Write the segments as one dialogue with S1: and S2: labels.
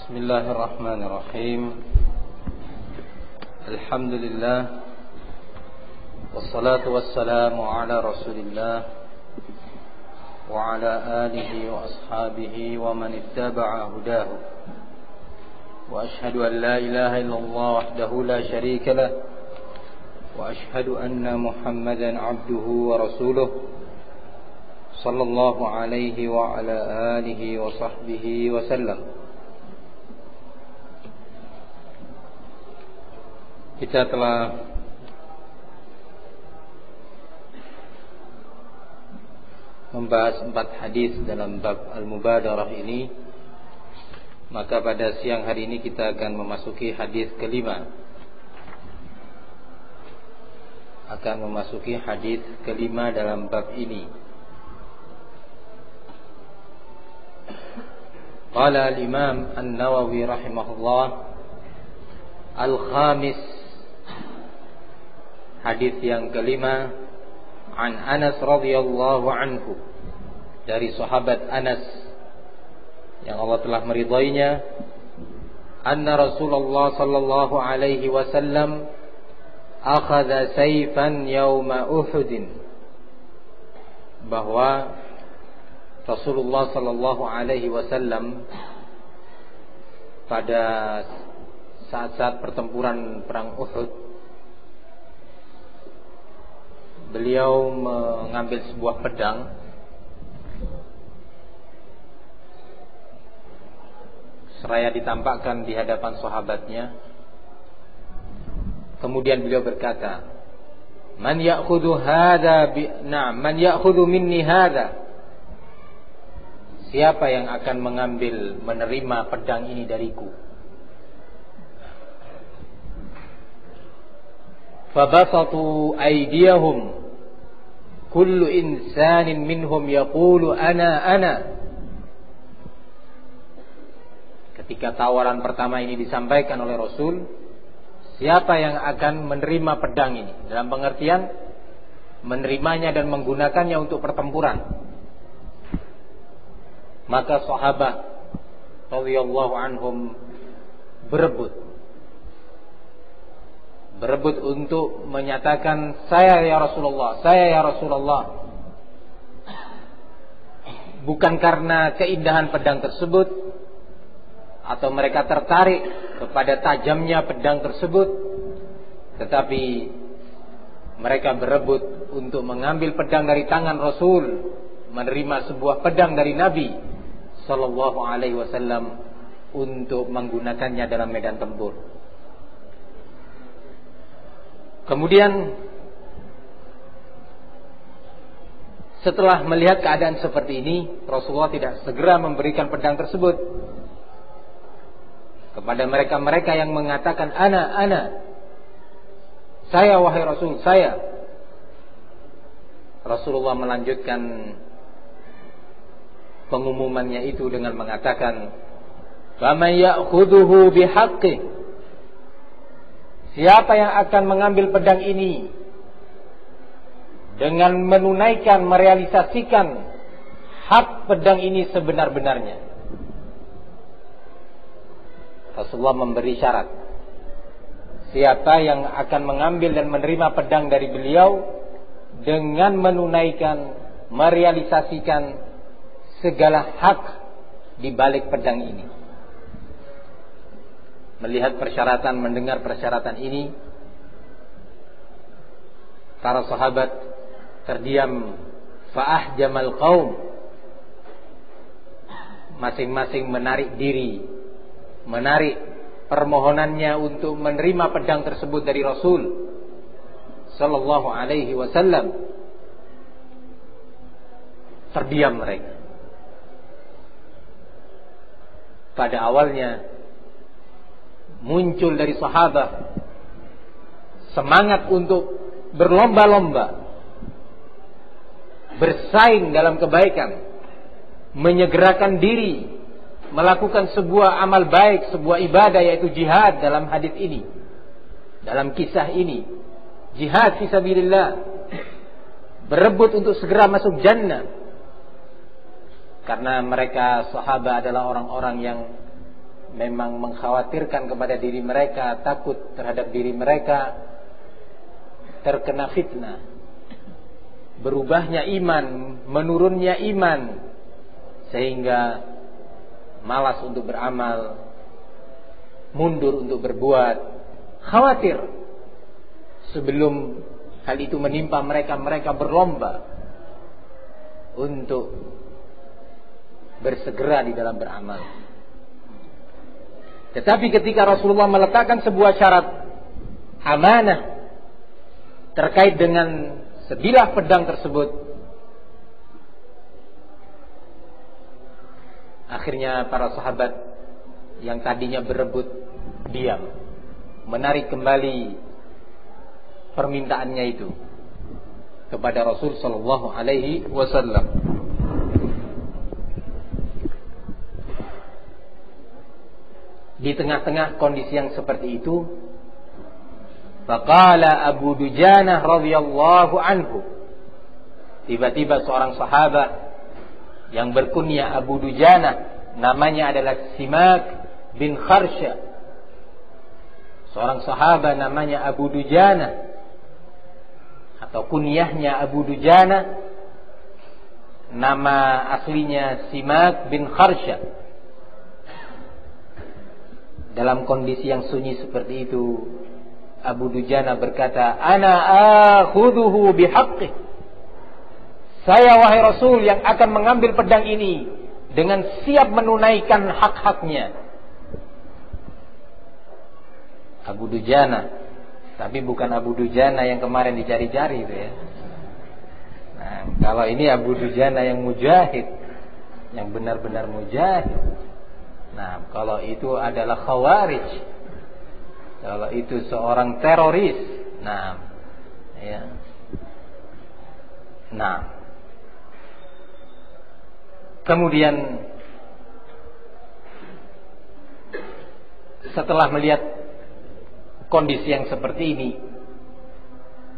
S1: Bismillahirrahmanirrahim. Alhamdulillah. Wassalatu wassalamu ala Rasulillah wa ala alihi wa ashabihi wa man ittaba'a hudahu. Wa ashhadu an la ilaha illallah wahdahu la sharika lah. Wa ashhadu anna Muhammadan abduhu wa rasuluh. Sallallahu alaihi wa ala alihi wa sahbihi wa sallam. Kita telah membahas 4 hadis dalam bab Al-Mubadarah ini. Maka pada siang hari ini kita akan memasuki hadis kelima. Dalam bab ini. Qala al-Imam An-Nawawi rahimahullah, al-khamis, hadis yang kelima, an Anas radhiyallahu anhu, dari sahabat Anas yang Allah telah meridainya, anna Rasulullah sallallahu alaihi wasallam akhadha sayfan yauma Uhud, bahwa Rasulullah sallallahu alaihi wasallam pada saat-saat pertempuran perang Uhud, beliau mengambil sebuah pedang seraya ditampakkan di hadapan sahabatnya. Kemudian beliau berkata, "Man ya'khudhu minni hadha?" Siapa yang akan menerima pedang ini dariku? Fabasatu aydiyahum, kullu insanin minhum yaqulu ana. Ketika tawaran pertama ini disampaikan oleh Rasul, siapa yang akan menerima pedang ini? Dalam pengertian menerimanya dan menggunakannya untuk pertempuran. Maka sahabat radhiyallahu anhum berebut untuk menyatakan, saya ya Rasulullah. Bukan karena keindahan pedang tersebut atau mereka tertarik kepada tajamnya pedang tersebut, tetapi mereka berebut untuk mengambil pedang dari tangan Rasul, menerima sebuah pedang dari Nabi sallallahu alaihi wasallam untuk menggunakannya dalam medan tempur. Kemudian setelah melihat keadaan seperti ini, Rasulullah tidak segera memberikan pedang tersebut kepada mereka yang mengatakan ana. Saya wahai Rasul, saya. Rasulullah melanjutkan pengumumannya itu dengan mengatakan, "Faman ya'khudhuhu bihaqqi." Siapa yang akan mengambil pedang ini dengan menunaikan, merealisasikan hak pedang ini sebenar-benarnya? Rasulullah memberi syarat. Siapa yang akan mengambil dan menerima pedang dari beliau dengan menunaikan, merealisasikan segala hak di balik pedang ini. Melihat persyaratan, mendengar persyaratan ini, para sahabat terdiam. Fa'ahjamal qaum, masing-masing menarik diri, menarik permohonannya untuk menerima pedang tersebut dari Rasul sallallahu alaihi wasallam. Terdiam mereka. Pada awalnya muncul dari sahabat semangat untuk berlomba-lomba, bersaing dalam kebaikan, menyegerakan diri, melakukan sebuah amal baik, sebuah ibadah, yaitu jihad dalam hadis ini, dalam kisah ini. Jihad fisabilillah, berebut untuk segera masuk jannah. Karena mereka sahabat adalah orang-orang yang memang mengkhawatirkan kepada diri mereka, takut terhadap diri mereka terkena fitnah, berubahnya iman, menurunnya iman, sehingga malas untuk beramal, mundur untuk berbuat, khawatir. Sebelum hal itu menimpa mereka, mereka berlomba untuk bersegera di dalam beramal. Tetapi ketika Rasulullah meletakkan sebuah syarat amanah terkait dengan sebilah pedang tersebut, akhirnya para sahabat yang tadinya berebut diam, menarik kembali permintaannya itu kepada Rasul sallallahu alaihi wasallam. Di tengah-tengah kondisi yang seperti itu, faqala Abu Dujanah radhiyallahu anhu, tiba-tiba seorang sahabat yang berkunyah Abu Dujanah, namanya adalah Simak bin Kharsha. Seorang sahabat namanya Abu Dujanah, atau kunyahnya Abu Dujanah, nama aslinya Simak bin Kharsha. Dalam kondisi yang sunyi seperti itu, Abu Dujanah berkata, "Ana akhudhuhu bihaqqih." Saya, wahai Rasul, yang akan mengambil pedang ini dengan siap menunaikan hak-haknya. Abu Dujanah, tapi bukan Abu Dujanah yang kemarin dicari-cari itu ya. Nah, kalau ini Abu Dujanah yang mujahid, yang benar-benar mujahid. Nah, kalau itu adalah khawarij, kalau itu seorang teroris. Nah, ya. Nah, kemudian setelah melihat kondisi yang seperti ini,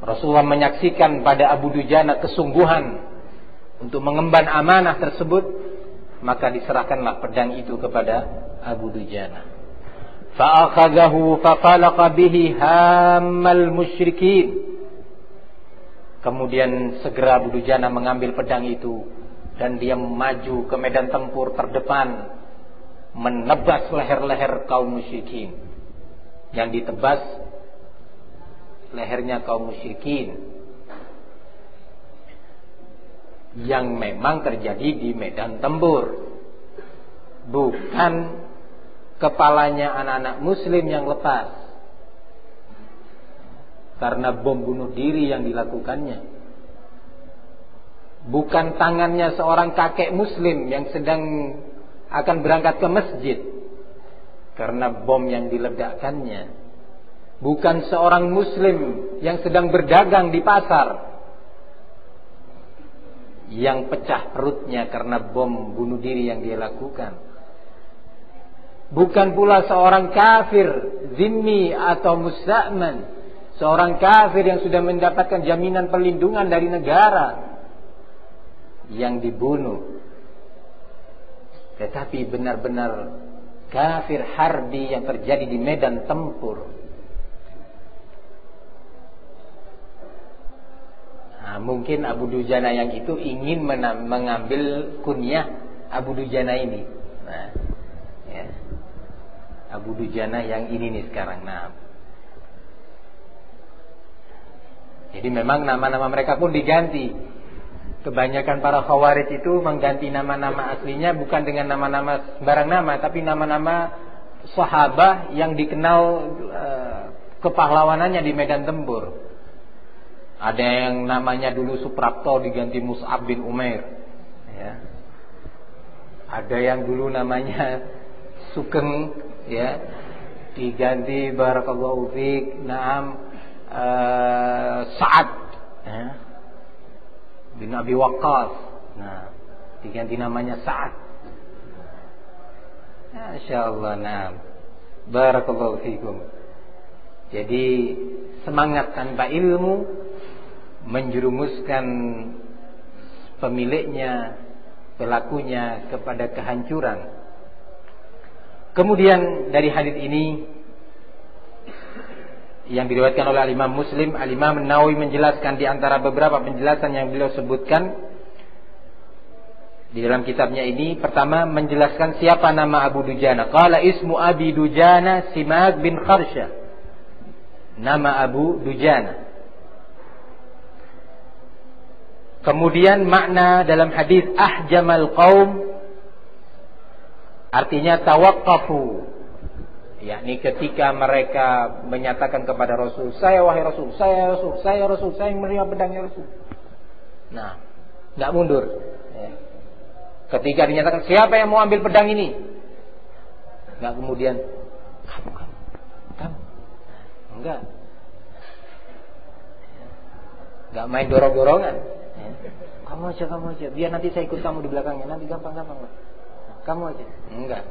S1: Rasulullah menyaksikan pada Abu Dujanah kesungguhan untuk mengemban amanah tersebut, maka diserahkanlah pedang itu kepada Abu Dujanah. Fa'akhadhahu fafalaqa bihi hammal musyrikin. Kemudian segera Abu Dujanah mengambil pedang itu dan dia maju ke medan tempur terdepan, menebas leher-leher kaum musyrikin. Yang ditebas lehernya kaum musyrikin yang memang terjadi di medan tempur, bukan kepalanya anak-anak muslim yang lepas karena bom bunuh diri yang dilakukannya, bukan tangannya seorang kakek muslim yang sedang akan berangkat ke masjid karena bom yang diledakkannya, bukan seorang muslim yang sedang berdagang di pasar yang pecah perutnya karena bom bunuh diri yang dia lakukan, bukan pula seorang kafir zimmi atau musta'man, seorang kafir yang sudah mendapatkan jaminan perlindungan dari negara yang dibunuh, tetapi benar-benar kafir harbi yang terjadi di medan tempur. Nah, mungkin Abu Dujanah yang itu ingin mengambil kunyah Abu Dujanah ini. Nah, ya. Abu Dujanah yang ini nih sekarang. Nah, jadi memang nama-nama mereka pun diganti. Kebanyakan para khawarij itu mengganti nama-nama aslinya bukan dengan nama-nama sembarang nama, tapi nama-nama sahabat yang dikenal kepahlawanannya di medan tempur. Ada yang namanya dulu Suprapto diganti Mus'ab bin Umair, ya. Ada yang dulu namanya Sugeng, ya, diganti barakallahu fiik, Naam, Sa'ad, ya, bin Abi Waqqas. Nah, diganti namanya Sa'ad. Masyaallah, Naam, barakallahu fiikum. Jadi semangat tanpa ilmu menjerumuskan pemiliknya, pelakunya kepada kehancuran. Kemudian dari hadis ini yang diriwayatkan oleh Imam Muslim, Imam Nawawi menjelaskan di antara beberapa penjelasan yang beliau sebutkan di dalam kitabnya ini, pertama menjelaskan siapa nama Abu Dujana. Qala ismu Abi Dujana Simak bin Kharsha. Nama Abu Dujana. Kemudian makna dalam hadis ahjamal qaum, artinya tawaqqafu, yakni ketika mereka menyatakan kepada Rasul, saya wahai Rasul, saya Rasul, saya Rasul, saya yang menerima pedangnya Rasul. Nah, nggak mundur. Ketika dinyatakan siapa yang mau ambil pedang ini, nggak kemudian kamu, enggak main dorong-dorongan. Kamu aja, biar nanti saya ikut kamu di belakangnya, nanti gampang-gampang lah. Kamu aja, enggak.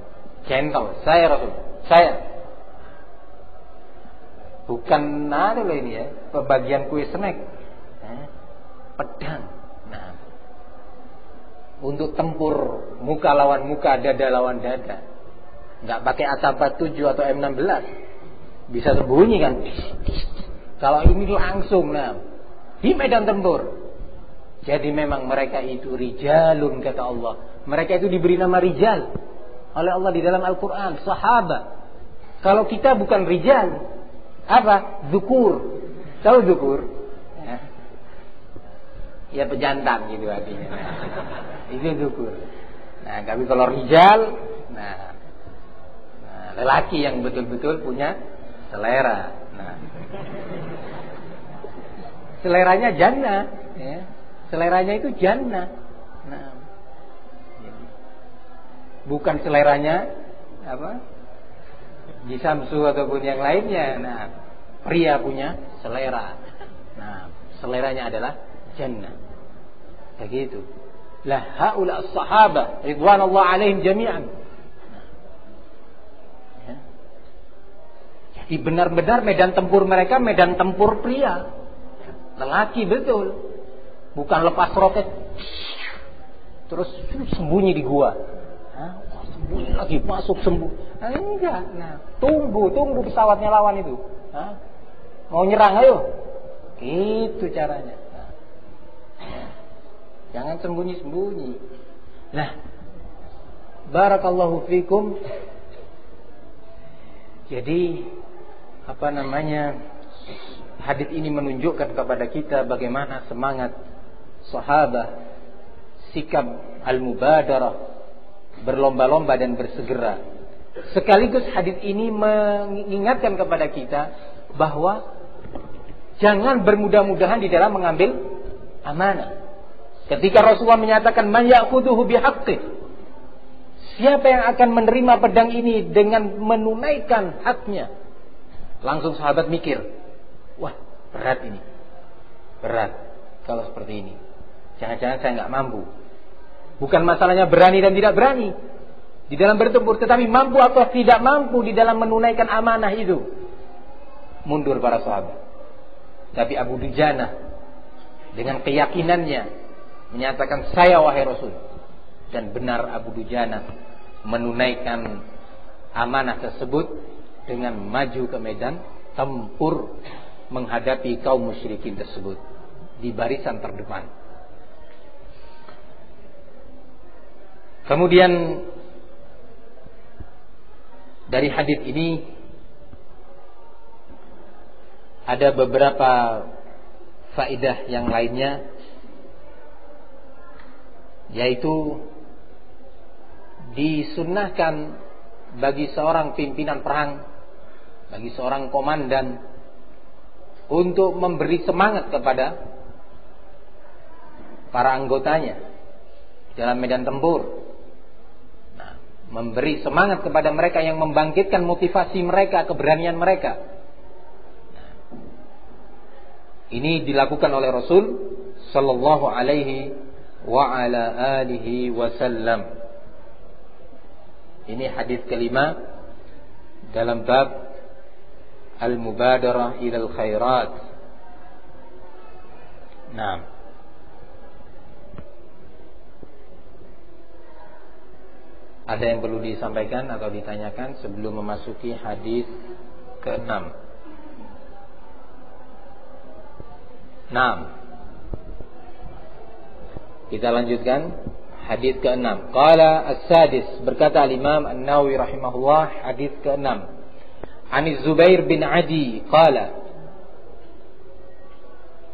S1: Gentle, saya Rasul, saya. Bukan ada loh ini ya, pembagian kue snack, pedang. Nah, untuk tempur muka lawan muka, dada lawan dada, nggak pakai Atabat 7 atau M16, bisa sembunyi kan? Kalau ini langsung, nah, di medan tempur. Jadi memang mereka itu rijalun, kata Allah. Mereka itu diberi nama rijal oleh Allah di dalam Al-Quran, sahabat. Kalau kita bukan rijal, apa? Zukur. Tahu zukur? Ya pejantan gitu artinya. Itu zukur. Nah, tapi kalau rijal, nah lelaki yang betul-betul punya selera. Nah, seleranya jannah, ya. Seleranya itu jannah. Nah, bukan seleranya apa? Di Samsu ataupun yang lainnya. Nah, pria punya selera. Nah, seleranya adalah jannah. Begitu. Lah haula as-sahabah ridwanullah alaihim jami'an. Nah, ya. Jadi benar-benar medan tempur mereka medan tempur pria. Lelaki betul. Bukan lepas roket terus sembunyi di gua. Sembunyi lagi, masuk sembunyi. Enggak. Nah, tunggu pesawatnya lawan itu. Mau nyerang ayo. Itu caranya. Jangan sembunyi-sembunyi. Nah, barakallahu fikum. Jadi hadis ini menunjukkan kepada kita bagaimana semangat sahabat, sikap al-mubadarah, berlomba-lomba dan bersegera. Sekaligus hadis ini mengingatkan kepada kita bahwa jangan bermudah-mudahan di dalam mengambil amanah. Ketika Rasulullah menyatakan man ya'khudhuhu bihaqqih, siapa yang akan menerima pedang ini dengan menunaikan haknya, langsung sahabat mikir, wah berat ini, berat kalau seperti ini. Jangan-jangan saya nggak mampu. Bukan masalahnya berani dan tidak berani di dalam bertempur, tetapi mampu atau tidak mampu di dalam menunaikan amanah itu. Mundur para sahabat. Tapi Abu Dujana dengan keyakinannya menyatakan saya wahai Rasul. Dan benar Abu Dujana menunaikan amanah tersebut dengan maju ke medan tempur menghadapi kaum musyrikin tersebut di barisan terdepan. Kemudian dari hadis ini ada beberapa faedah yang lainnya, yaitu disunnahkan bagi seorang pimpinan perang, bagi seorang komandan, untuk memberi semangat kepada para anggotanya dalam medan tempur. Memberi semangat kepada mereka yang membangkitkan motivasi mereka, keberanian mereka. Ini dilakukan oleh Rasul sallallahu alaihi wa ala alihi wasallam. Ini hadis kelima dalam bab al-mubadarah ilal khairat. Nah, Ada yang perlu disampaikan atau ditanyakan sebelum memasuki hadis ke-6? 6. Kita lanjutkan hadis ke-6. Qala as-sadis, berkata al-Imam An-Nawawi rahimahullah, hadis ke-6. Ani Zubair bin Adi qala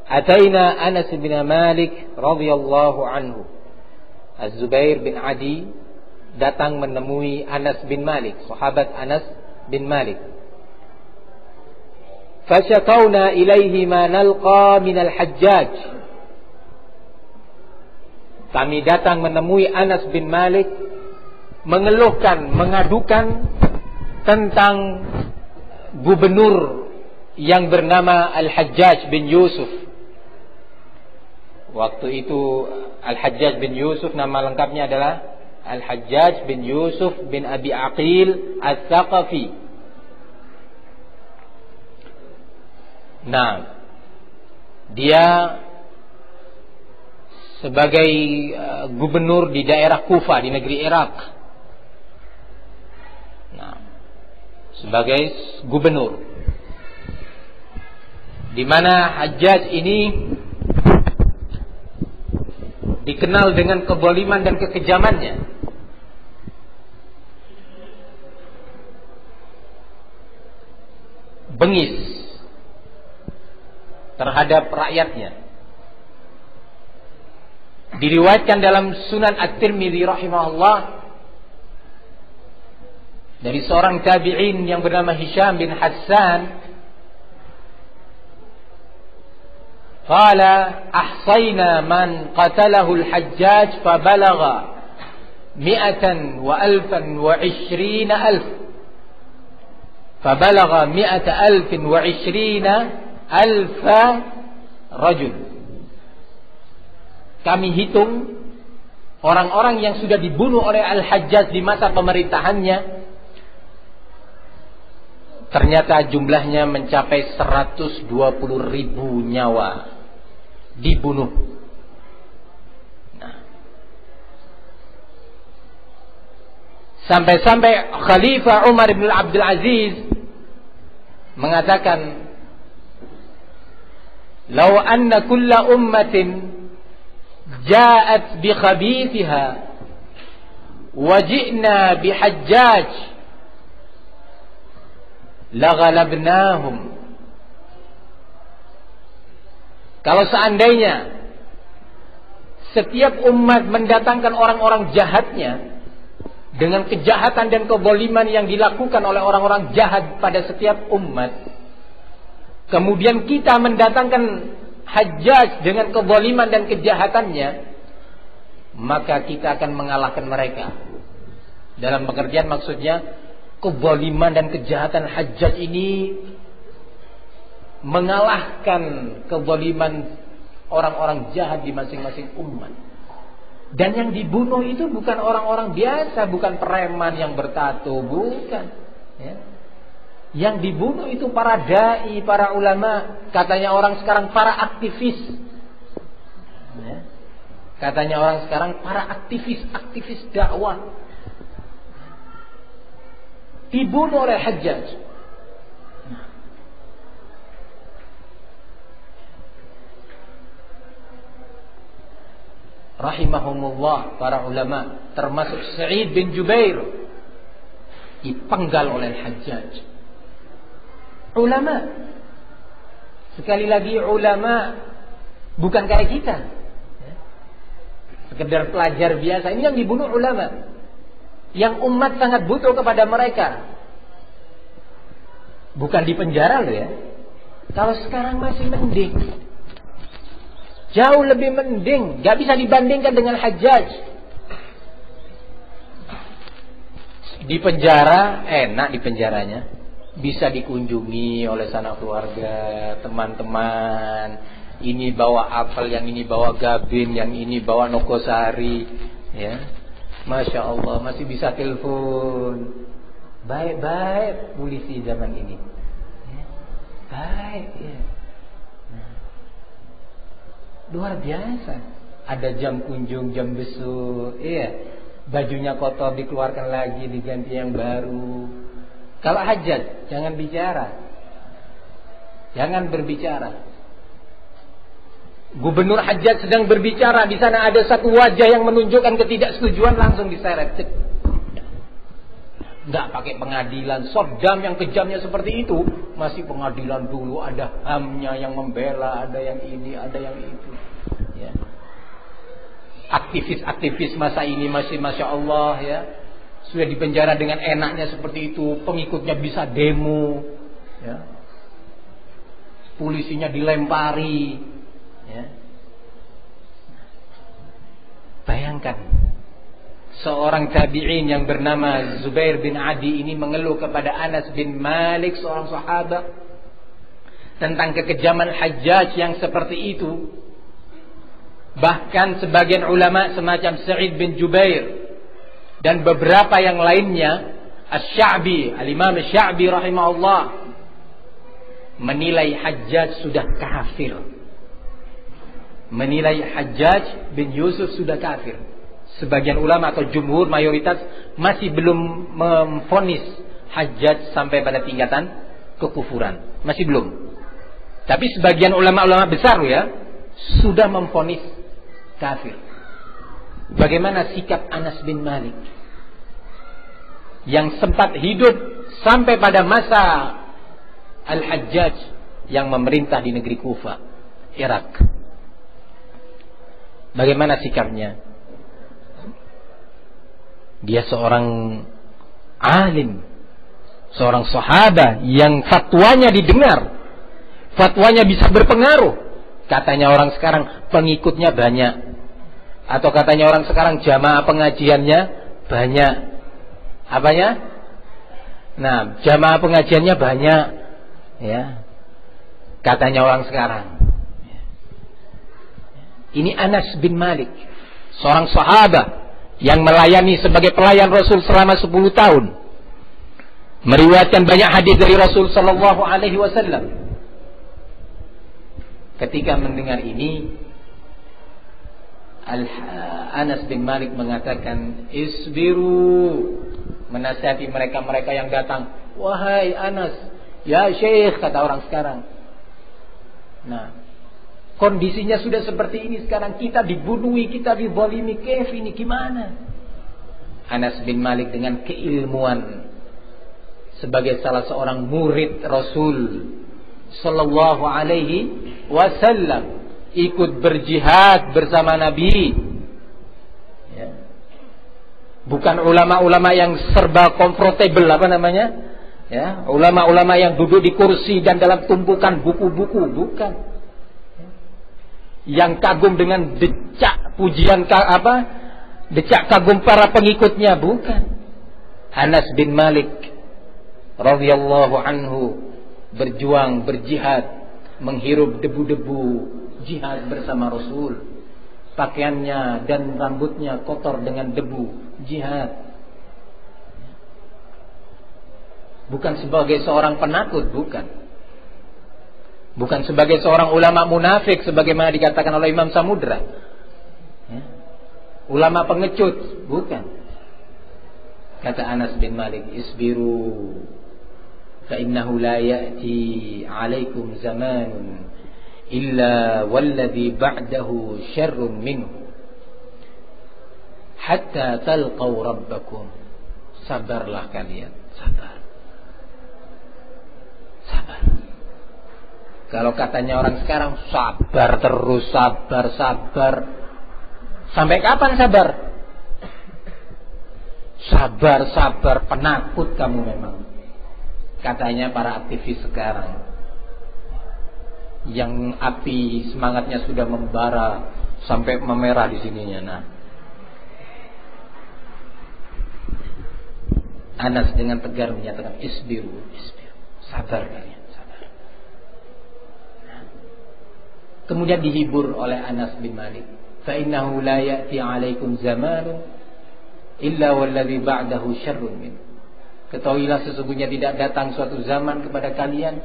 S1: Ataina Anas bin Malik radhiyallahu anhu. Az-Zubair bin Adi datang menemui Anas bin Malik, sahabat Anas bin Malik. Fasyakawna ilaihi ma nalqa minal Hajjaj. Kami datang menemui Anas bin Malik, mengeluhkan, mengadukan tentang gubernur yang bernama Al-Hajjaj bin Yusuf. Waktu itu Al-Hajjaj bin Yusuf nama lengkapnya adalah Al-Hajjaj bin Yusuf bin Abi Aqil Al-Thaqafi. Nah, dia sebagai gubernur di daerah Kufa di negeri Irak. Nah, sebagai gubernur, di mana Hajjaj ini dikenal dengan kezaliman dan kekejamannya. Bengis terhadap rakyatnya. Diriwayatkan dalam Sunan At-Tirmidzi rahimahullah dari seorang tabi'in yang bernama Hisham bin Hassan, qala ahsayna man qatalahu al-Hajjaj fabalagha 120,000 fabalagha 120,000 rajul. Kami hitung orang-orang yang sudah dibunuh oleh Al-Hajjaj di masa pemerintahannya, ternyata jumlahnya mencapai 120.000 nyawa dibunuh. Nah, sampai-sampai Khalifah Umar bin Abdul Aziz mengatakan, "Lau anna kulla ummatin ja'at bi khabithiha wa ji'na bi Hajjaj laghalabnahum." Kalau seandainya setiap umat mendatangkan orang-orang jahatnya dengan kejahatan dan kezaliman yang dilakukan oleh orang-orang jahat pada setiap umat, kemudian kita mendatangkan Hajjaj dengan kezaliman dan kejahatannya, maka kita akan mengalahkan mereka. Dalam pengertian maksudnya, kezaliman dan kejahatan Hajjaj ini mengalahkan kezaliman orang-orang jahat di masing-masing umat. Dan yang dibunuh itu bukan orang-orang biasa, bukan preman yang bertato, bukan. Ya. Yang dibunuh itu para dai, para ulama, katanya orang sekarang para aktivis. Ya. Katanya orang sekarang para aktivis dakwah. Dibunuh oleh Hajjaj. Rahimahumullah, para ulama, termasuk Sa'id bin Jubair, dipenggal oleh Hajjaj. Ulama, sekali lagi ulama, bukan kayak kita, sekedar pelajar biasa. Ini yang dibunuh ulama, yang umat sangat butuh kepada mereka. Bukan di penjara loh ya. Kalau sekarang masih mending, jauh lebih mending, gak bisa dibandingkan dengan Hajjaj. Di penjara, enak di penjaranya, bisa dikunjungi oleh sanak keluarga, teman-teman. Ini bawa apel, yang ini bawa gabin, yang ini bawa nogosari, ya. Masya Allah, masih bisa telepon. Baik-baik polisi zaman ini, ya. Baik, ya. Luar biasa. Ada jam kunjung, jam besuk, iya.
S2: Bajunya kotor dikeluarkan lagi, diganti yang baru. Kalau hajat, jangan bicara. Jangan berbicara. Gubernur hajat sedang berbicara, di sana ada satu wajah yang menunjukkan ketidaksetujuan, langsung diseret. Nggak pakai pengadilan. Saddam yang kejamnya seperti itu, masih pengadilan dulu, ada HAM-nya yang membela, ada yang ini, ada yang itu. Ya. Aktivis-aktivis masa ini masih Masya Allah ya, sudah dipenjara dengan enaknya seperti itu. Pengikutnya bisa demo ya. Polisinya dilempari ya. Bayangkan seorang tabi'in yang bernama Zubair bin Adi ini mengeluh kepada Anas bin Malik, seorang sahabat, tentang kekejaman Hajjaj yang seperti itu. Bahkan sebagian ulama semacam Sa'id bin Jubair dan beberapa yang lainnya, Asy-Sya'bi, Al-Imam Asy-Sya'bi rahimahullah, menilai Hajjaj sudah kafir. Menilai Hajjaj bin Yusuf sudah kafir. Sebagian ulama atau jumhur mayoritas masih belum memvonis Hajjaj sampai pada tingkatan kekufuran. Masih belum. Tapi sebagian ulama-ulama besar ya sudah memvonis kafir. Bagaimana sikap Anas bin Malik yang sempat hidup sampai pada masa Al-Hajjaj yang memerintah di negeri Kufa, Irak? Bagaimana sikapnya? Dia seorang alim, seorang sahabat yang fatwanya didengar, fatwanya bisa berpengaruh. Katanya orang sekarang pengikutnya banyak, atau katanya orang sekarang jamaah pengajiannya banyak. Apanya? Nah, jamaah pengajiannya banyak ya. Katanya orang sekarang. Ini Anas bin Malik, seorang sahabat yang melayani sebagai pelayan Rasul selama 10 tahun, meriwayatkan banyak hadis dari Rasul sallallahu alaihi wasallam. Ketika mendengar ini, Anas bin Malik mengatakan, "Isbiru," menasihati mereka-mereka yang datang. "Wahai Anas, ya Syekh," kata orang sekarang. Nah, kondisinya sudah seperti ini sekarang, kita dibunuhi, kita dizalimi, kef ini gimana? Anas bin Malik dengan keilmuan sebagai salah seorang murid Rasul sallallahu alaihi wasallam, ikut berjihad bersama Nabi ya. Bukan ulama-ulama yang serba comfortable, apa namanya ya, ulama-ulama yang duduk di kursi dan dalam tumpukan buku-buku, bukan. Yang kagum dengan decak pujian decak kagum para pengikutnya, bukan. Anas bin Malik radhiyallahu anhu berjuang, berjihad, menghirup debu-debu jihad bersama Rasul. Pakaiannya dan rambutnya kotor dengan debu jihad. Bukan sebagai seorang penakut, bukan. Bukan sebagai seorang ulama munafik sebagaimana dikatakan oleh Imam Samudra ya. Ulama pengecut, bukan. Kata Anas bin Malik, "Isbiru فإنه لا يأتي عليكم زمان إلا والذي بعده شر منه حتى تلقوا ربكم." Sabarlah kalian, sabar. Sabar. Kalau katanya orang sekarang, sabar terus, sabar. Sampai kapan sabar? Sabar, penakut kamu memang. Katanya para aktivis sekarang, yang api semangatnya sudah membara sampai memerah di sininya. Nah, Anas dengan tegar menyatakan, isbiru, sabar kalian, sabar. Nah, kemudian dihibur oleh Anas bin Malik, fa innahu la ya'ti 'alaikum zamanun illa walladhi ba'dahu syarrun min. Ketahuilah sesungguhnya tidak datang suatu zaman kepada kalian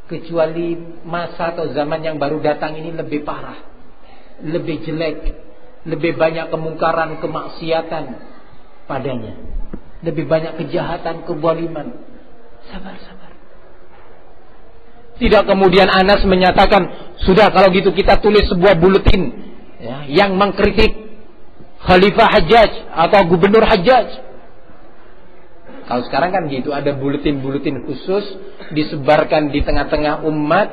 S2: kecuali masa atau zaman yang baru datang ini lebih parah, lebih jelek, lebih banyak kemungkaran, kemaksiatan, padanya. Lebih banyak kejahatan, kezaliman. Sabar. Tidak kemudian Anas menyatakan, sudah kalau gitu kita tulis sebuah buletin ya, yang mengkritik Khalifah Hajjaj atau Gubernur Hajjaj. Kalau sekarang kan gitu, ada buletin-buletin khusus disebarkan di tengah-tengah umat,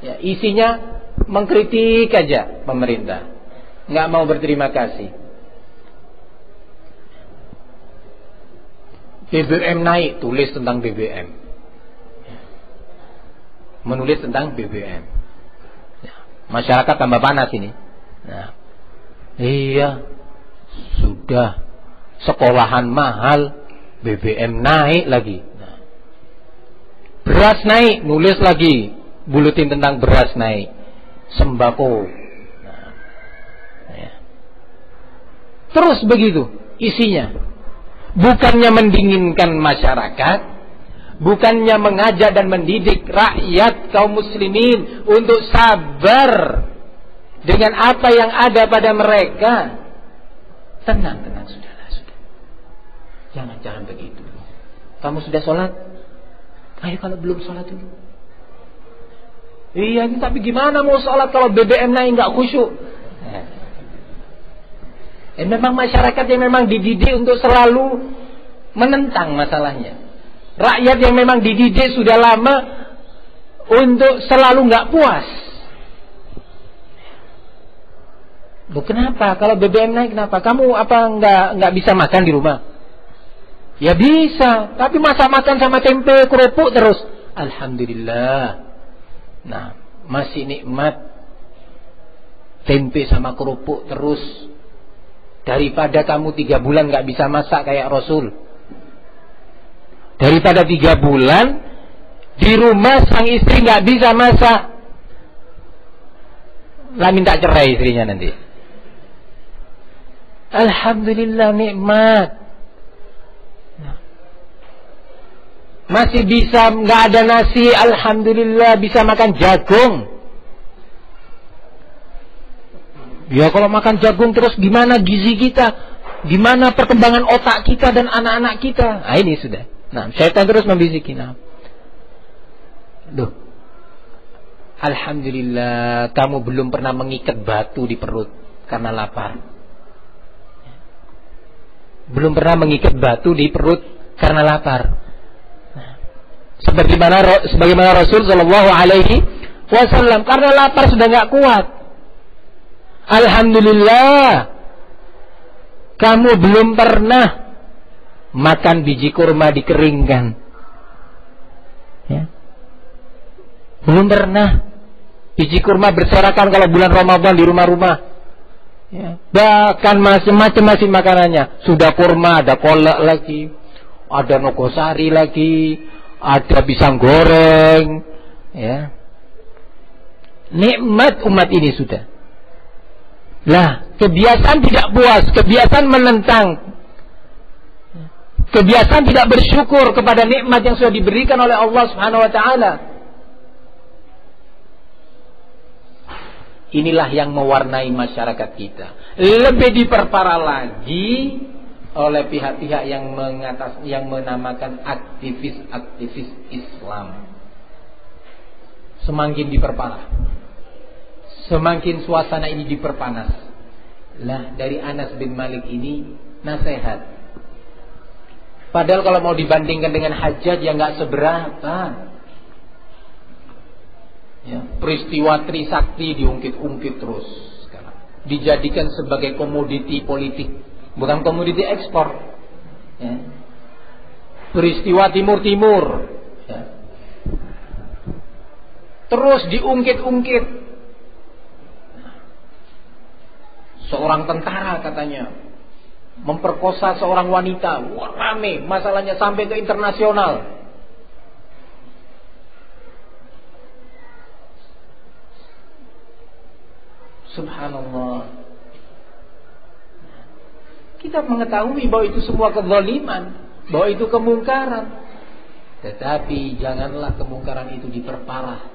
S2: ya, isinya mengkritik aja pemerintah, nggak mau berterima kasih. BBM naik, tulis tentang BBM, menulis tentang BBM. Masyarakat tambah panas ini. Nah, iya, sudah sekolahan mahal, BBM naik lagi. Nah, beras naik, nulis lagi buletin tentang beras naik, sembako. Nah, ya. Terus begitu isinya. Bukannya mendinginkan masyarakat, bukannya mengajak dan mendidik rakyat kaum muslimin untuk sabar dengan apa yang ada pada mereka. Tenang, sudahlah. Jangan begitu. Kamu sudah sholat? Ayo kalau belum sholat dulu. Iya, tapi gimana mau sholat kalau BBM naik nggak khusyuk? Memang masyarakat yang memang dididik untuk selalu menentang masalahnya. Rakyat yang memang dididik sudah lama untuk selalu nggak puas. Loh, kenapa? Kalau BBM naik kenapa? Kamu apa nggak bisa makan di rumah? Ya bisa, tapi masa makan sama tempe kerupuk terus. Alhamdulillah. Nah, masih nikmat tempe sama kerupuk terus, daripada kamu 3 bulan nggak bisa masak kayak Rasul. Daripada 3 bulan di rumah sang istri nggak bisa masak, lah minta cerai istrinya nanti. Alhamdulillah nikmat. Masih bisa nggak ada nasi, alhamdulillah bisa makan jagung. Ya kalau makan jagung terus gimana gizi kita, gimana perkembangan otak kita dan anak-anak kita? Nah ini sudah. Nah syaitan terus membisikin. Loh, alhamdulillah kamu belum pernah mengikat batu di perut karena lapar. Belum pernah mengikat batu di perut karena lapar. Sebagaimana Rasul Shallallahu Alaihi Wasallam, karena lapar sudah nggak kuat. Alhamdulillah, kamu belum pernah makan biji kurma dikeringkan, ya. Belum pernah biji kurma berserakan kalau bulan Ramadan di rumah-rumah, ya. Bahkan macam-macam masih makanannya. Sudah kurma, ada kolak lagi, ada nogosari lagi, ada pisang goreng, ya. Nikmat umat ini sudah. Lah, kebiasaan tidak puas, kebiasaan menentang, kebiasaan tidak bersyukur kepada nikmat yang sudah diberikan oleh Allah Subhanahu wa taala. Inilah yang mewarnai masyarakat kita. Lebih diperparah lagi oleh pihak-pihak yang menamakan aktivis-aktivis Islam. Semakin diperparah, semakin suasana ini diperpanas. Lah, dari Anas bin Malik ini nasihat. Padahal kalau mau dibandingkan dengan Hajjaj ya nggak seberapa. Ya, peristiwa Trisakti diungkit-ungkit terus sekarang. Dijadikan sebagai komoditi politik, bukan komoditi ekspor. Ya. Peristiwa Timur-Timur, ya. Terus diungkit-ungkit. Seorang tentara katanya memperkosa seorang wanita. Wah, rame masalahnya sampai ke internasional. Subhanallah. Kita mengetahui bahwa itu semua kezaliman, bahwa itu kemungkaran. Tetapi janganlah kemungkaran itu diperparah,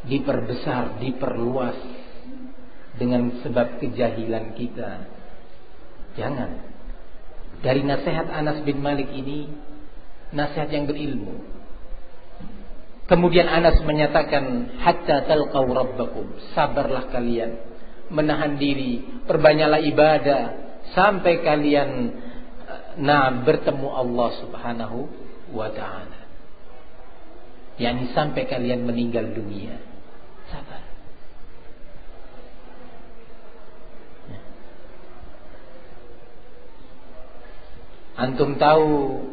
S2: diperbesar, diperluas dengan sebab kejahilan kita. Jangan. Dari nasihat Anas bin Malik ini, nasihat yang berilmu. Kemudian Anas menyatakan, hatta talqaw rabbakum, sabarlah kalian, menahan diri, perbanyaklah ibadah sampai kalian bertemu Allah Subhanahu wa ta'ala. yakni sampai kalian meninggal dunia. Sabar. Antum tahu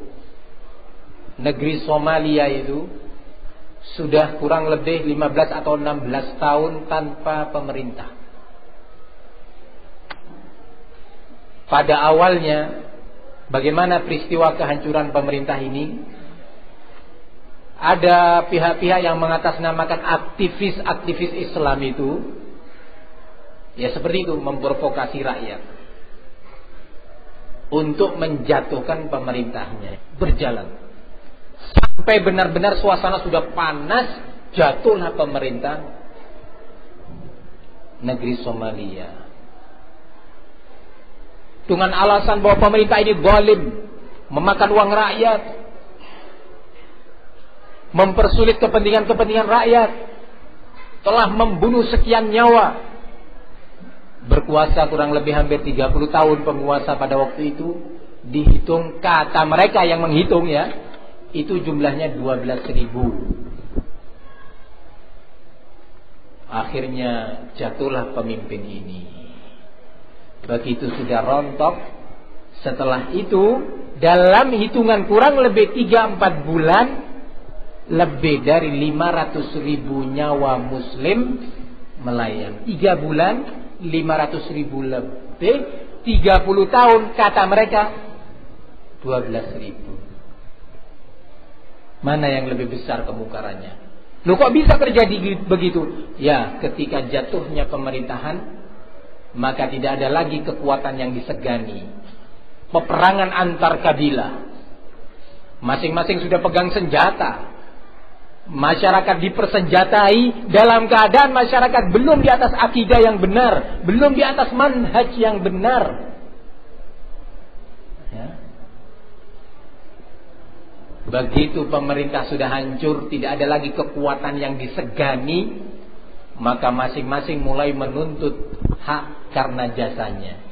S2: negeri Somalia itu sudah kurang lebih 15 atau 16 tahun tanpa pemerintah. Pada awalnya, bagaimana peristiwa kehancuran pemerintah ini? Ada pihak-pihak yang mengatasnamakan aktivis-aktivis Islam itu, ya seperti itu, memprovokasi rakyat untuk menjatuhkan pemerintahnya. Berjalan sampai benar-benar suasana sudah panas, jatuhlah pemerintah negeri Somalia. Dengan alasan bahwa pemerintah ini zalim, memakan uang rakyat, mempersulit kepentingan-kepentingan rakyat, telah membunuh sekian nyawa. Berkuasa kurang lebih hampir 30 tahun penguasa pada waktu itu. Dihitung, kata mereka yang menghitung ya, itu jumlahnya 12.000. Akhirnya jatuhlah pemimpin ini. Begitu sudah rontok, setelah itu dalam hitungan kurang lebih 3-4 bulan, lebih dari 500.000 nyawa muslim melayang. 3 bulan 500.000 lebih, 30 tahun kata mereka 12.000. Mana yang lebih besar kemungkarannya? Loh, kok bisa terjadi begitu? Ya, ketika jatuhnya pemerintahan, maka tidak ada lagi kekuatan yang disegani. Peperangan antar kabilah, masing-masing sudah pegang senjata. Masyarakat dipersenjatai dalam keadaan masyarakat belum di atas akidah yang benar, belum di atas manhaj yang benar ya. Begitu pemerintah sudah hancur, tidak ada lagi kekuatan yang disegani, maka masing-masing mulai menuntut hak karena jasanya.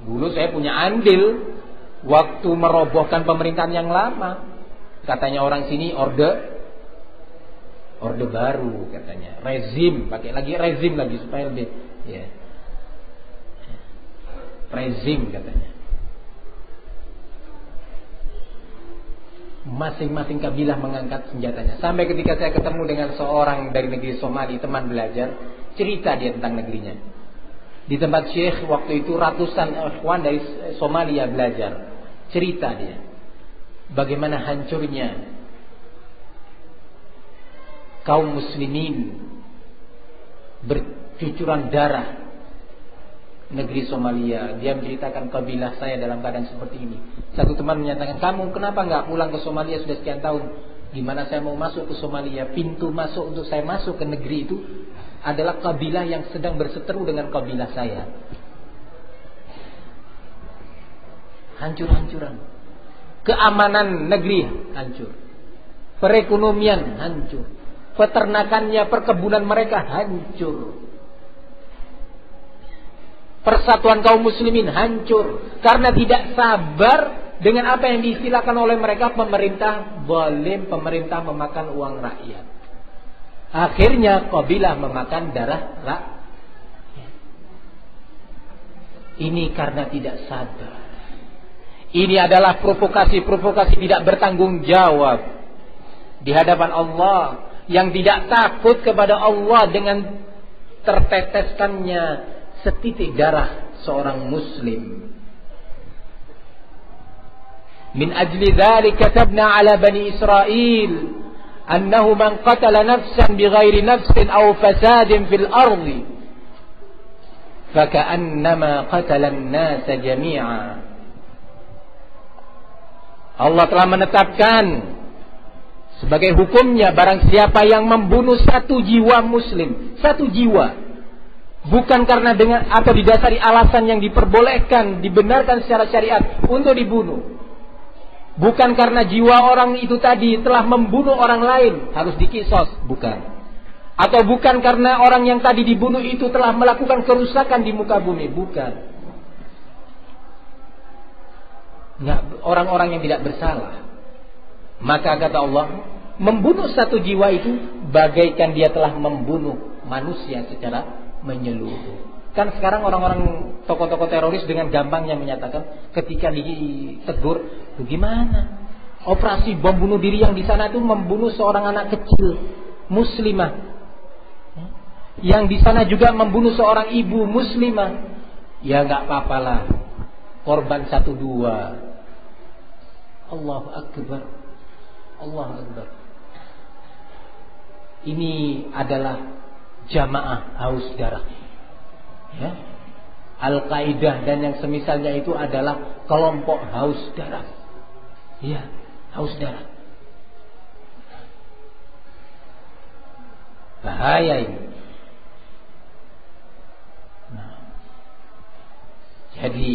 S2: Dulu saya punya andil waktu merobohkan pemerintahan yang lama. Katanya orang sini orde baru katanya, rezim, pakai lagi rezim lagi supaya lebih ya. Rezim katanya. Masing-masing kabilah mengangkat senjatanya. Sampai ketika saya ketemu dengan seorang dari negeri Somali, teman belajar, cerita dia tentang negerinya. Di tempat Syekh waktu itu ratusan ikhwan dari Somalia belajar. Cerita dia bagaimana hancurnya kaum muslimin, bercucuran darah negeri Somalia. Dia menceritakan kabilah saya dalam keadaan seperti ini. Satu teman menyatakan, kamu kenapa nggak pulang ke Somalia sudah sekian tahun? Gimana saya mau masuk ke Somalia? Pintu masuk untuk saya masuk ke negeri itu adalah kabilah yang sedang berseteru dengan kabilah saya. Hancur-hancuran. Keamanan negeri hancur. Perekonomian hancur. Peternakannya, perkebunan mereka hancur. Persatuan kaum muslimin hancur karena tidak sabar dengan apa yang diistilahkan oleh mereka pemerintah zalim, pemerintah memakan uang rakyat. Akhirnya kabilah memakan darah rakyat. Ini karena tidak sabar. Ini adalah provokasi-provokasi tidak bertanggung jawab di hadapan Allah, yang tidak takut kepada Allah dengan terteteskannya setitik darah seorang muslim. Min ajli dzalika katabna ala bani Israil annahu man qatala nafsan bighairi nafsin aw fasadin fil ardi faka'annama qatala an-nasa jami'a. Allah telah menetapkan sebagai hukumnya, barang siapa yang membunuh satu jiwa muslim, satu jiwa, bukan karena dengan atau didasari alasan yang diperbolehkan, dibenarkan secara syariat untuk dibunuh. Bukan karena jiwa orang itu tadi telah membunuh orang lain harus dikisos, bukan. Atau bukan karena orang yang tadi dibunuh itu telah melakukan kerusakan di muka bumi, bukan. Orang-orang yang tidak bersalah. Maka kata Allah, membunuh satu jiwa itu bagaikan dia telah membunuh manusia secara menyeluruh. Kan sekarang orang-orang tokoh-tokoh teroris dengan gampangnya menyatakan ketika ditegur, bagaimana? Operasi bom bunuh diri yang di sana itu membunuh seorang anak kecil muslimah. Yang di sana juga membunuh seorang ibu muslimah. Ya enggak apa-apalah. Korban 1-2. Allahu Akbar. Allahu Akbar. Ini adalah jamaah haus darah. Ya. Al-Qaeda dan yang semisalnya itu adalah kelompok haus darah. Ya, haus darah. Bahaya ini. Nah, jadi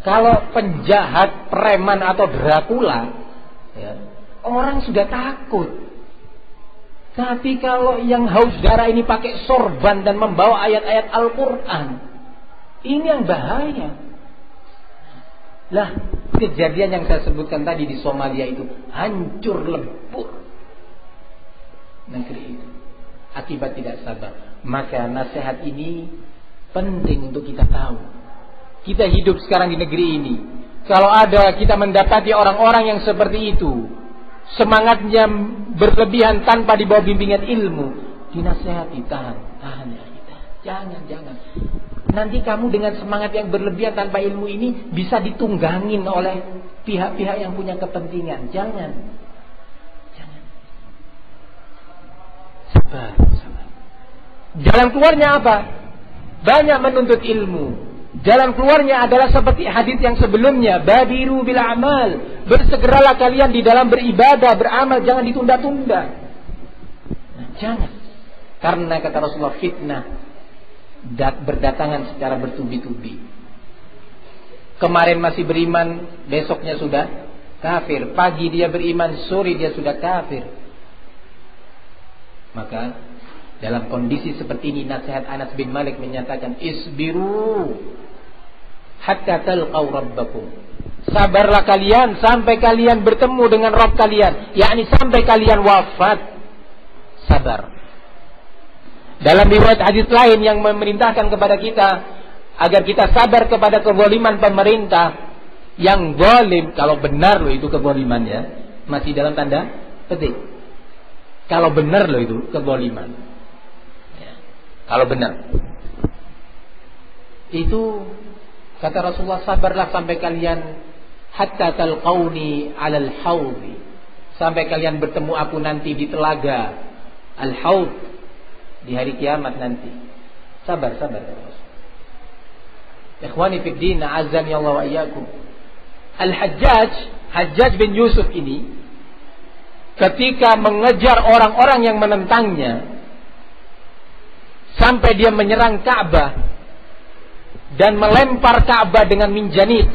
S2: kalau penjahat, preman atau Dracula, ya, orang sudah takut. Tapi kalau yang haus darah ini pakai sorban dan membawa ayat-ayat Al-Quran, ini yang bahaya. Lah, kejadian yang saya sebutkan tadi di Somalia itu hancur lebur negeri itu akibat tidak sabar. Maka nasihat ini penting untuk kita tahu. Kita hidup sekarang di negeri ini. Kalau ada kita mendapati orang-orang yang seperti itu, semangatnya berlebihan tanpa di bawah bimbingan ilmu, dinasihati, tahan ya kita. Jangan. Nanti kamu dengan semangat yang berlebihan tanpa ilmu ini bisa ditunggangin oleh pihak-pihak yang punya kepentingan. Jangan. Sabar. Jalan keluarnya apa? Banyak menuntut ilmu. Jalan keluarnya adalah seperti hadis yang sebelumnya, badiru bil amal, bersegeralah kalian di dalam beribadah, beramal, jangan ditunda-tunda. Jangan. Karena kata Rasulullah, fitnah berdatangan secara bertubi-tubi. Kemarin masih beriman, besoknya sudah kafir. Pagi dia beriman, sore dia sudah kafir. Maka dalam kondisi seperti ini, nasihat Anas bin Malik menyatakan, isbiru hatta talqaw rabbakum. Sabarlah kalian sampai kalian bertemu dengan Rabb kalian, yakni sampai kalian wafat. Sabar. Dalam riwayat hadis lain yang memerintahkan kepada kita agar kita sabar kepada kezaliman pemerintah yang zalim, kalau benar loh itu kezalimannya, masih dalam tanda petik. Kalau benar loh itu kezaliman. Ya. Kalau benar. Itu kata Rasulullah, sabarlah sampai kalian hatta talqauni 'alal haudhi, sampai kalian bertemu aku nanti di telaga al-haud di hari kiamat nanti. Sabar kata Rasul. Ikhwani fid din, azan ya Allah wa iyyakum. Hajjaj bin Yusuf ini ketika mengejar orang-orang yang menentangnya sampai dia menyerang Ka'bah dan melempar Ka'bah dengan minjanik.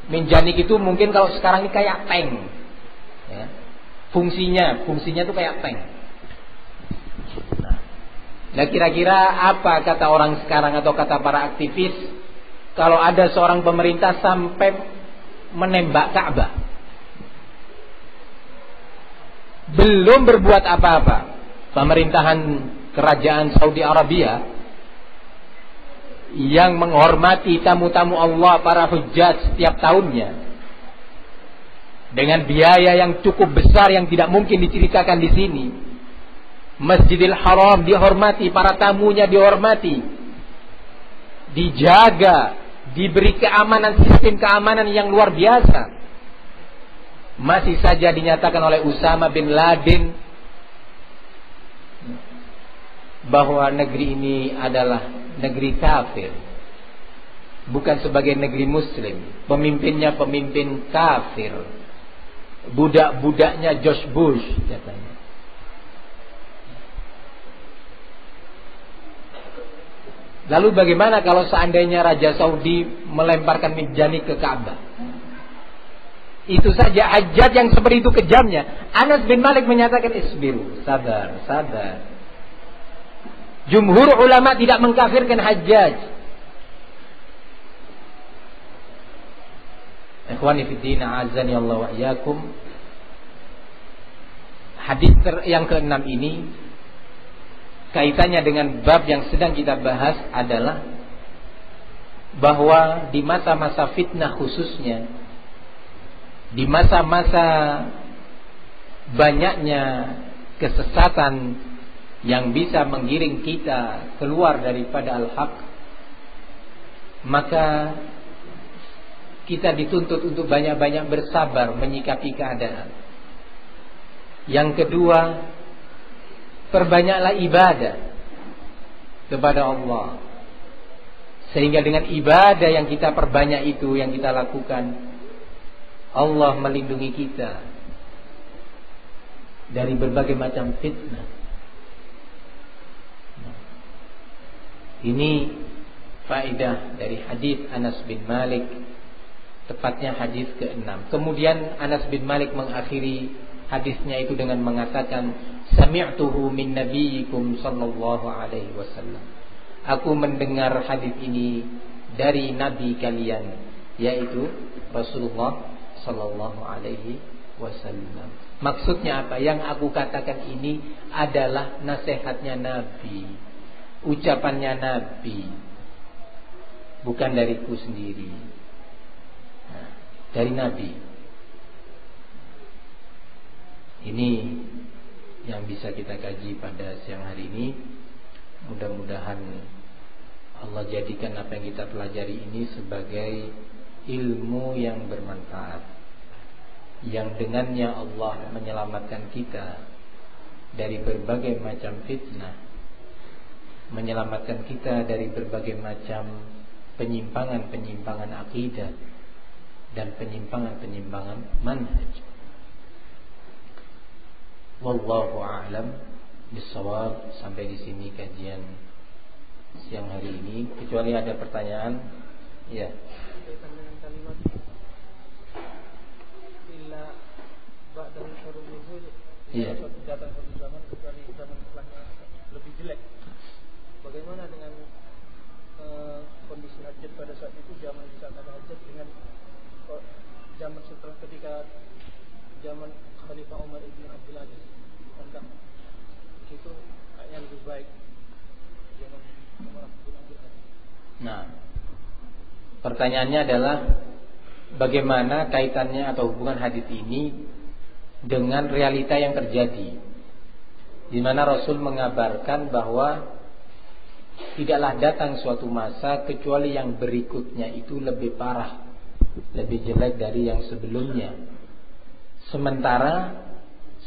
S2: Minjanik itu mungkin kalau sekarang ini kayak tank. Ya. Fungsinya itu kayak tank. Nah, kira-kira apa kata orang sekarang atau kata para aktivis kalau ada seorang pemerintah sampai menembak Ka'bah? Belum berbuat apa-apa. Pemerintahan kerajaan Saudi Arabia yang menghormati tamu-tamu Allah, para hujjaj setiap tahunnya dengan biaya yang cukup besar yang tidak mungkin diceritakan di sini. Masjidil Haram dihormati, para tamunya dihormati, dijaga, diberi keamanan, sistem keamanan yang luar biasa. Masih saja dinyatakan oleh Usama bin Laden bahwa negeri ini adalah negeri kafir, bukan sebagai negeri muslim. Pemimpinnya pemimpin kafir, budak-budaknya George Bush katanya. Lalu bagaimana kalau seandainya Raja Saudi melemparkan minjani ke Ka'bah? Itu saja Hajjaj yang seperti itu kejamnya. Anas bin Malik menyatakan isbiru, sabar, sabar. Jumhur ulama tidak mengkafirkan Hajjaj. Ikhwani fi din, a'azzani Allah wa iyyakum. Hadis yang ke-6 ini kaitannya dengan bab yang sedang kita bahas adalah bahwa di masa-masa fitnah, khususnya di masa-masa banyaknya kesesatan yang bisa menggiring kita keluar daripada al-haq, maka kita dituntut untuk banyak-banyak bersabar menyikapi keadaan. Yang kedua, perbanyaklah ibadah kepada Allah, sehingga dengan ibadah yang kita perbanyak itu, yang kita lakukan, Allah melindungi kita dari berbagai macam fitnah. Ini faedah dari hadis Anas bin Malik, tepatnya hadis ke-6. Kemudian Anas bin Malik mengakhiri hadisnya itu dengan mengatakan, sami'tuhu min nabiyyikum sallallahu alaihi wasallam. Aku mendengar hadis ini dari nabi kalian, yaitu Rasulullah sallallahu alaihi wasallam. Maksudnya apa? Yang aku katakan ini adalah nasihatnya Nabi, ucapannya Nabi, bukan dariku sendiri. Dari Nabi. Ini yang bisa kita kaji pada siang hari ini. Mudah-mudahan Allah jadikan apa yang kita pelajari ini sebagai ilmu yang bermanfaat, yang dengannya Allah menyelamatkan kita dari berbagai macam fitnah, menyelamatkan kita dari berbagai macam penyimpangan-penyimpangan akidah dan penyimpangan-penyimpangan manhaj. Wallahu a'lam bissawab. Sampai di sini kajian siang hari ini. Kecuali ada pertanyaan, ya.
S3: Dengan kalimat illa ba'da syarrul nuzul,
S2: Iya.
S3: Datang satu zaman kecuali zaman setelahnya lebih jelek. Bagaimana dengan kondisi hajat pada saat itu, zaman di saat ada hajat, dengan zaman setelah ketika zaman Khalifah Umar ibn Abdul Aziz, tentang di situ kayaknya lebih baik zaman Umar ibn Abdul Aziz.
S2: Nah, pertanyaannya adalah bagaimana kaitannya atau hubungan hadis ini dengan realita yang terjadi, di mana Rasul mengabarkan bahwa tidaklah datang suatu masa kecuali yang berikutnya itu lebih parah, lebih jelek dari yang sebelumnya. Sementara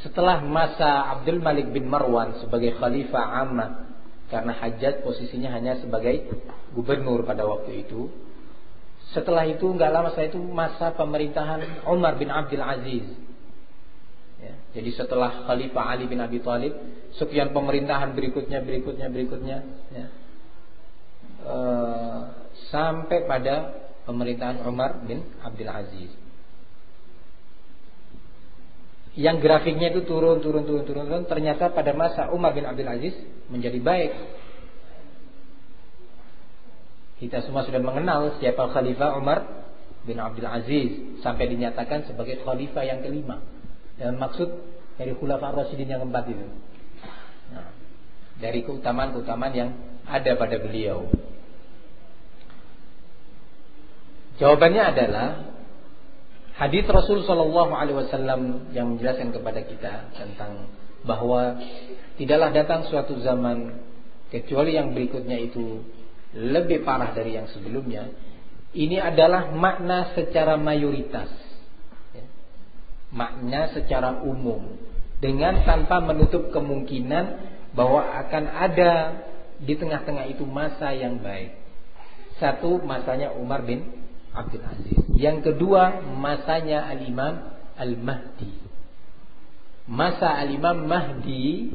S2: setelah masa Abdul Malik bin Marwan sebagai Khalifah Ammah, karena Hajjaj posisinya hanya sebagai gubernur pada waktu itu, setelah itu enggak lama setelah itu masa pemerintahan Umar bin Abdul Aziz, ya, jadi setelah Khalifah Ali bin Abi Thalib, sekian pemerintahan berikutnya ya, sampai pada pemerintahan Umar bin Abdul Aziz. Yang grafiknya itu turun. Ternyata pada masa Umar bin Abdul Aziz menjadi baik. Kita semua sudah mengenal siapa Khalifah Umar bin Abdul Aziz, sampai dinyatakan sebagai Khalifah yang kelima. Dan maksud dari Khulafa Rasyidin yang keempat itu. Nah, dari keutamaan-keutamaan yang ada pada beliau. Jawabannya adalah hadis Rasul sallallahu alaihi wasallam yang menjelaskan kepada kita tentang bahwa tidaklah datang suatu zaman kecuali yang berikutnya itu lebih parah dari yang sebelumnya. Ini adalah makna secara mayoritas, ya, makna secara umum, dengan tanpa menutup kemungkinan bahwa akan ada di tengah-tengah itu masa yang baik. Satu, masanya Umar bin Abdul Aziz. Yang kedua, masanya Al-Imam Al-Mahdi. Masa Al-Imam Mahdi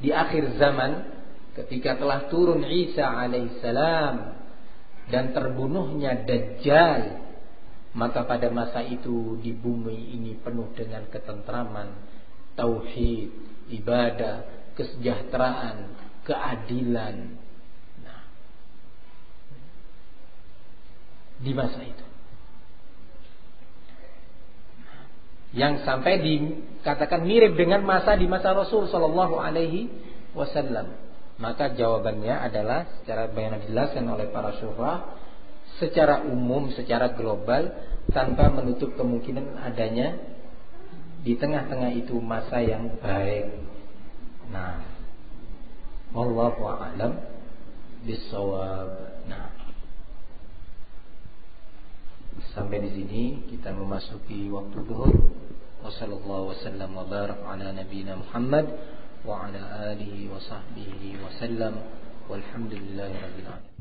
S2: di akhir zaman ketika telah turun Isa alaihissalam dan terbunuhnya Dajjal, maka pada masa itu di bumi ini penuh dengan ketentraman, tauhid, ibadah, kesejahteraan, keadilan. Nah, di masa itu yang sampai dikatakan mirip dengan masa di masa Rasul Shallallahu Alaihi Wasallam. Maka jawabannya adalah secara banyak dijelaskan oleh para syurah, secara umum, secara global, tanpa menutup kemungkinan adanya di tengah-tengah itu masa yang baik. Nah, wallahu a'lam bissawab. Nah, sampai di sini kita memasuki waktu zuhur. Wassallallahu wasallam wa barak ala nabiyyina Muhammad wa ala alihi wa sahbihi wa sallam. Walhamdulillahirabbil alamin.